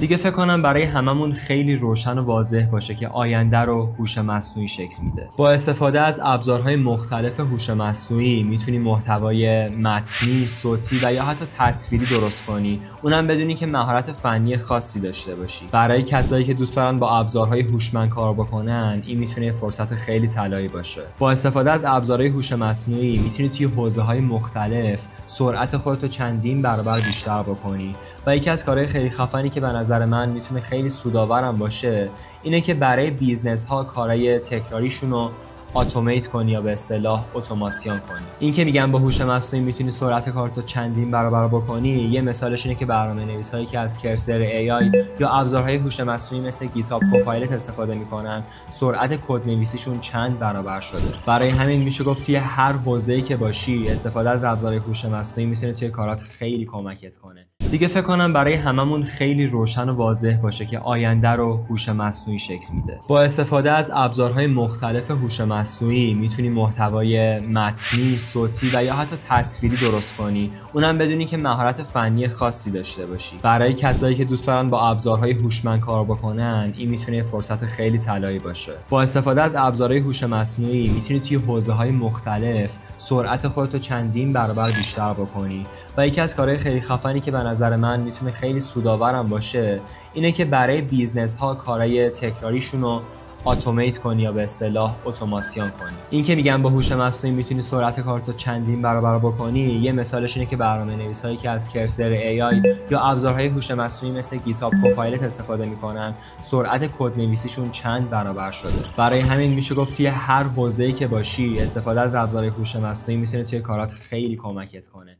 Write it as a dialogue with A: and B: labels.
A: دیگه فکر کنم برای هممون خیلی روشن و واضح باشه که آینده رو هوش مصنوعی شکل میده. با استفاده از ابزارهای مختلف هوش مصنوعی میتونی محتوای متنی، صوتی و یا حتی تصویری درست کنی، اونم بدونی که مهارت فنی خاصی داشته باشی. برای کسایی که دوست دارن با ابزارهای هوشمند کار بکنن، این میتونه فرصت خیلی طلایی باشه. با استفاده از ابزارهای هوش مصنوعی میتونی توی حوزه‌های مختلف سرعت خودتو چندین برابر بیشتر بکنی و یکی از کارهای خیلی خفنی که به نظر من میتونه خیلی سودآورم باشه اینه که برای بیزنس ها کارهای تکراریشون رو اتومات کنی یا به اصطلاح اتوماسیون کنی. این که میگم با هوش مصنوعی میتونی سرعت کارتو چندین برابر بکنی، یه مثالش اینه که برنامه‌نویسایی که از کرسر AI یا ابزارهای هوش مصنوعی مثل گیتاب کوپایلت استفاده میکنن، سرعت کدنویسیشون چند برابر شده. برای همین میشه گفت توی هر حوزه‌ای که باشی استفاده از ابزارهای هوش مصنوعی میتونه توی کارات خیلی کمکت کنه. دیگه فکر کنم برای هممون خیلی روشن و واضح باشه که آینده رو هوش مصنوعی شکل میده. با استفاده از ابزارهای مختلف هوش مصنوعی میتونی محتوای متنی، صوتی و یا حتی تصویری درست کنی، اونم بدونی که مهارت فنی خاصی داشته باشی. برای کسایی که دوست دارن با ابزارهای هوشمند کار بکنن، این میتونه فرصت خیلی طلایی باشه. با استفاده از ابزارهای هوش مصنوعی میتونی توی حوزه‌های مختلف سرعت خودتو چندین برابر بیشتر بکنی و یکی از کارهای خیلی خفنی که به نظر من میتونه خیلی سودآورم باشه اینه که برای بیزنس ها کارهای تکراریشون رو اتومات کنی یا به اصطلاح اتوماسیون کنی. این که میگم با هوش مصنوعی میتونی سرعت کارتو چندین برابر بکنی، یه مثالش اینه که برنامه‌نویسایی که از کرسر AI یا ابزارهای هوش مصنوعی مثل گیتاب کوپایلت استفاده میکنن، سرعت کدنویسیشون چند برابر شده. برای همین میشه گفت توی هر حوزه‌ای که باشی استفاده از ابزارهای هوش مصنوعی میتونه توی کارات خیلی کمکت کنه.